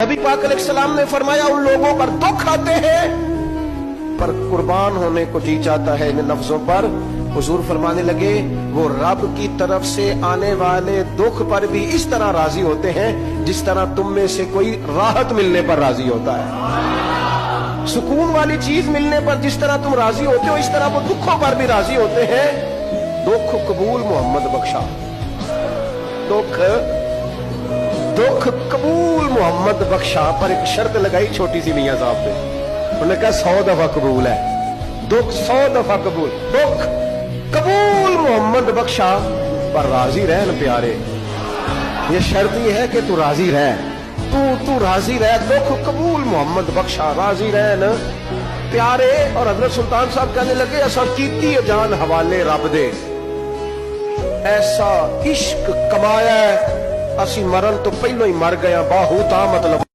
नबी पाक अलैहिस्सलाम ने फरमाया उन लोगों पर दुख आते हैं पर कुर्बान होने को जी चाहता है इन लफ्जों पर। हुजूर फरमाने लगे वो रब की तरफ से आने वाले दुख पर भी इस तरह राजी होते हैं जिस तरह तुम में से कोई राहत मिलने पर राजी होता है। सुकून वाली चीज मिलने पर जिस तरह तुम राजी होते हो इस तरह वो दुखों पर भी राजी होते हैं। दुख कबूल मोहम्मद बख्शा, दुख कबूल मोहम्मद बख्शा, पर एक शर्त लगाई छोटी सी मियां साहब ने। उन्होंने कहा 100 दफा कबूल है, दुख 100 दफा कबूल, दुख कबूल मोहम्मद बख्शा पर राजी रहन प्यारे। ये शर्त ये है कि तू राजी रह, तू राजी रह, दुख कबूल मोहम्मद बख्शा, राजी रहन प्यारे। और हजरत सुल्तान साहब कहने लगे असा कीती जान हवाले रब दे, ऐसा इश्क कमाया असी मरन तो पहलो ही मर गया बाहू ता मतलब